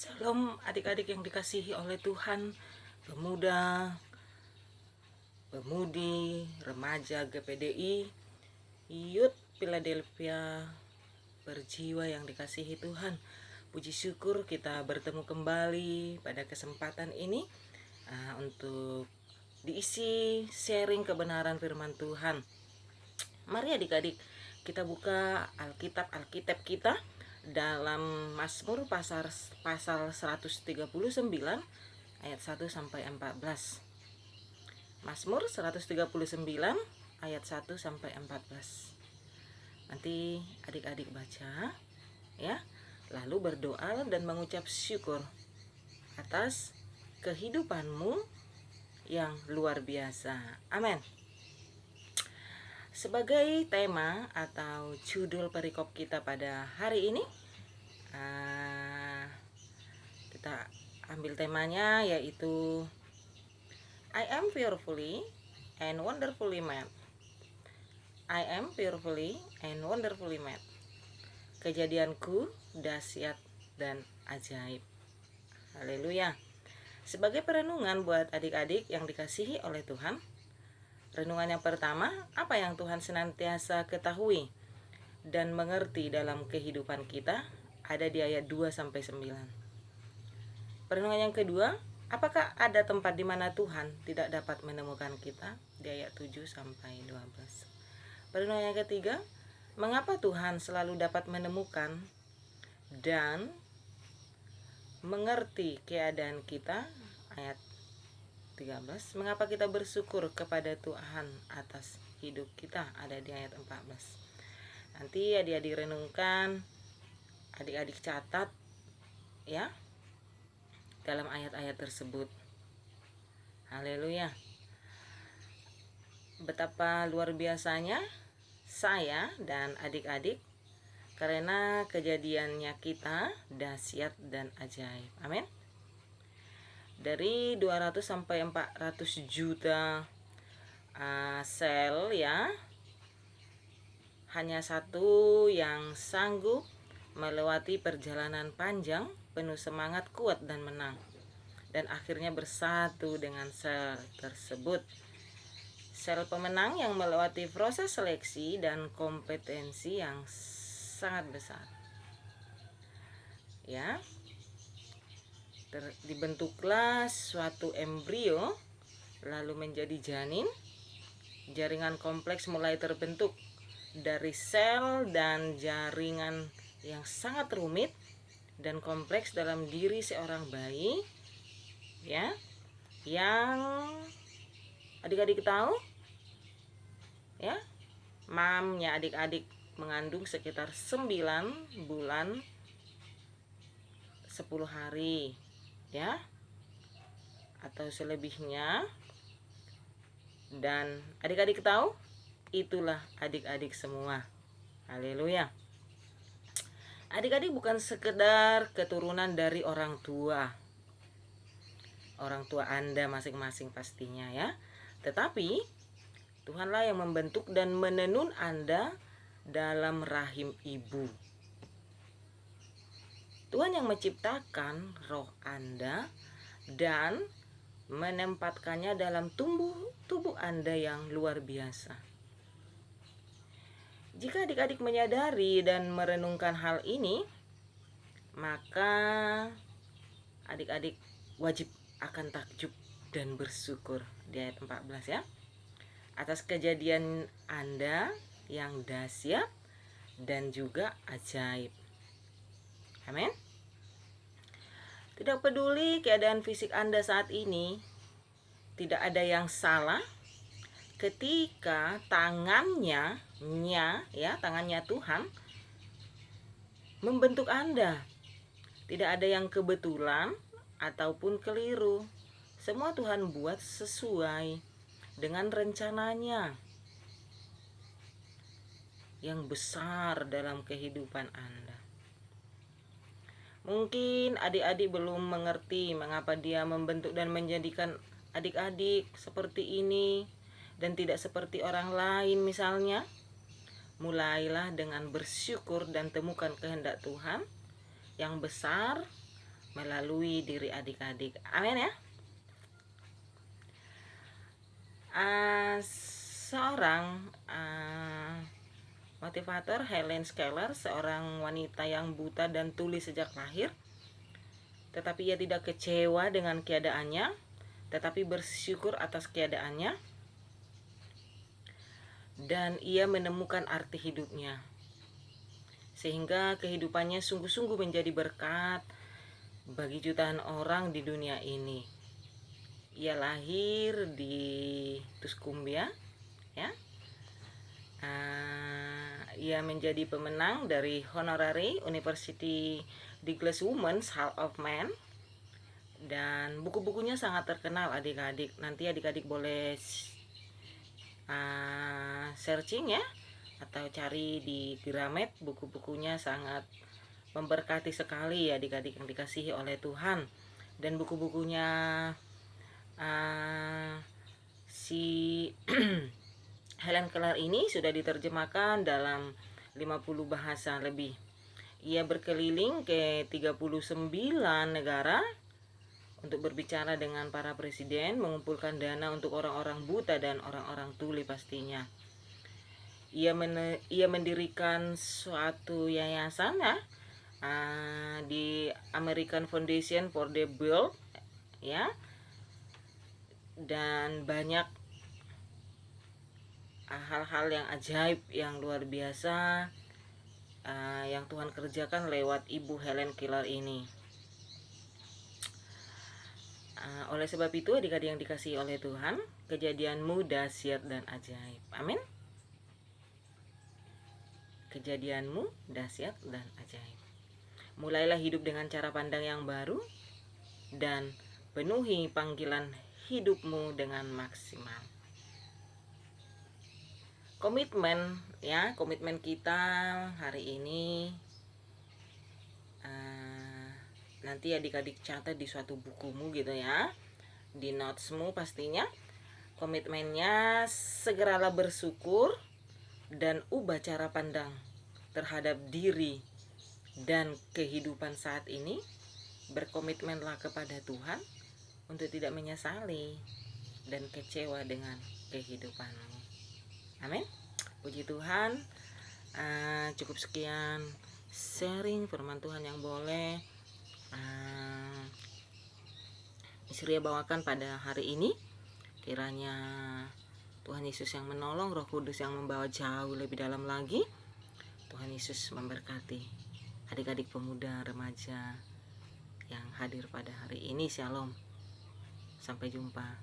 Shalom adik-adik yang dikasihi oleh Tuhan, pemuda, pemudi, remaja GPDI, Youth Philadelphia berjiwa yang dikasihi Tuhan. Puji syukur kita bertemu kembali pada kesempatan ini untuk diisi sharing kebenaran firman Tuhan. Mari adik-adik kita buka Alkitab kita dalam Mazmur pasal 139 ayat 1 sampai 14. Mazmur 139 ayat 1 sampai 14. Nanti adik-adik baca ya, lalu berdoa dan mengucap syukur atas kehidupanmu yang luar biasa. Amin. Sebagai tema atau judul perikop kita pada hari ini, kita ambil temanya yaitu I am fearfully and wonderfully made. I am fearfully and wonderfully made. Kejadianku dahsyat dan ajaib. Haleluya. Sebagai perenungan buat adik-adik yang dikasihi oleh Tuhan, renungan yang pertama, apa yang Tuhan senantiasa ketahui dan mengerti dalam kehidupan kita, ada di ayat 2 sampai 9. Perenungan yang kedua, apakah ada tempat di mana Tuhan tidak dapat menemukan kita, di ayat 7 sampai 12. Perenungan yang ketiga, mengapa Tuhan selalu dapat menemukan dan mengerti keadaan kita, ayat 13. Mengapa kita bersyukur kepada Tuhan atas hidup kita, ada di ayat 14. Nanti adik-adik renungkan, adik-adik catat ya dalam ayat-ayat tersebut. Haleluya. Betapa luar biasanya saya dan adik-adik karena kejadiannya kita dahsyat dan ajaib. Amin. Dari 200 sampai 400 juta sel ya, hanya satu yang sanggup melewati perjalanan panjang penuh semangat, kuat dan menang, dan akhirnya bersatu dengan sel tersebut. Sel pemenang yang melewati proses seleksi dan kompetensi yang sangat besar ya. Dibentuklah suatu embrio, lalu menjadi janin. Jaringan kompleks mulai terbentuk dari sel dan jaringan yang sangat rumit dan kompleks dalam diri seorang bayi ya, yang adik-adik tahu ya, mamnya adik-adik mengandung sekitar 9 bulan 10 hari ya, atau selebihnya. Dan adik-adik tahu, itulah adik-adik semua. Haleluya. Adik-adik bukan sekedar keturunan dari orang tua Anda masing-masing pastinya ya, tetapi Tuhanlah yang membentuk dan menenun Anda dalam rahim ibu. Tuhan yang menciptakan roh Anda dan menempatkannya dalam tubuh Anda yang luar biasa. Jika adik-adik menyadari dan merenungkan hal ini, maka adik-adik wajib akan takjub dan bersyukur, di ayat 14 ya, atas kejadian Anda yang dahsyat dan juga ajaib. Amin. Tidak peduli keadaan fisik Anda saat ini, tidak ada yang salah ketika tangannya Tuhan membentuk Anda. Tidak ada yang kebetulan ataupun keliru. Semua Tuhan buat sesuai dengan rencananya yang besar dalam kehidupan Anda. Mungkin adik-adik belum mengerti mengapa Dia membentuk dan menjadikan adik-adik seperti ini dan tidak seperti orang lain misalnya. Mulailah dengan bersyukur dan temukan kehendak Tuhan yang besar melalui diri adik-adik. Amin ya. Seorang motivator, Helen Keller, seorang wanita yang buta dan tuli sejak lahir, tetapi ia tidak kecewa dengan keadaannya, tetapi bersyukur atas keadaannya, dan ia menemukan arti hidupnya, sehingga kehidupannya sungguh-sungguh menjadi berkat bagi jutaan orang di dunia ini. Ia lahir di Tuscumbia, ya. Ia menjadi pemenang dari Honorary University Douglas Women's Hall of Fame, dan buku-bukunya sangat terkenal adik-adik. Nanti adik-adik boleh searching ya, atau cari di Gramet. Buku-bukunya sangat memberkati sekali adik-adik yang dikasihi oleh Tuhan. Dan buku-bukunya si Helen Keller ini sudah diterjemahkan dalam 50 bahasa lebih. Ia berkeliling ke 39 negara untuk berbicara dengan para presiden, mengumpulkan dana untuk orang-orang buta dan orang-orang tuli pastinya. Ia mendirikan suatu yayasan ya, di American Foundation for the Blind, ya, dan banyak hal-hal yang ajaib, yang luar biasa yang Tuhan kerjakan lewat Ibu Helen Keller ini. Oleh sebab itu adik-adik yang dikasihi oleh Tuhan, kejadianmu dahsyat dan ajaib. Amin. Kejadianmu dahsyat dan ajaib. Mulailah hidup dengan cara pandang yang baru dan penuhi panggilan hidupmu dengan maksimal. Komitmen ya, komitmen kita hari ini, nanti adik-adik catat di suatu bukumu gitu ya, di notesmu pastinya. Komitmennya, segeralah bersyukur dan ubah cara pandang terhadap diri dan kehidupan saat ini. Berkomitmenlah kepada Tuhan untuk tidak menyesali dan kecewa dengan kehidupanmu. Amin. Puji Tuhan. Cukup sekian sharing firman Tuhan yang boleh Isria bawakan pada hari ini. Kiranya Tuhan Yesus yang menolong, Roh Kudus yang membawa jauh lebih dalam lagi. Tuhan Yesus memberkati adik-adik pemuda remaja yang hadir pada hari ini. Shalom. Sampai jumpa.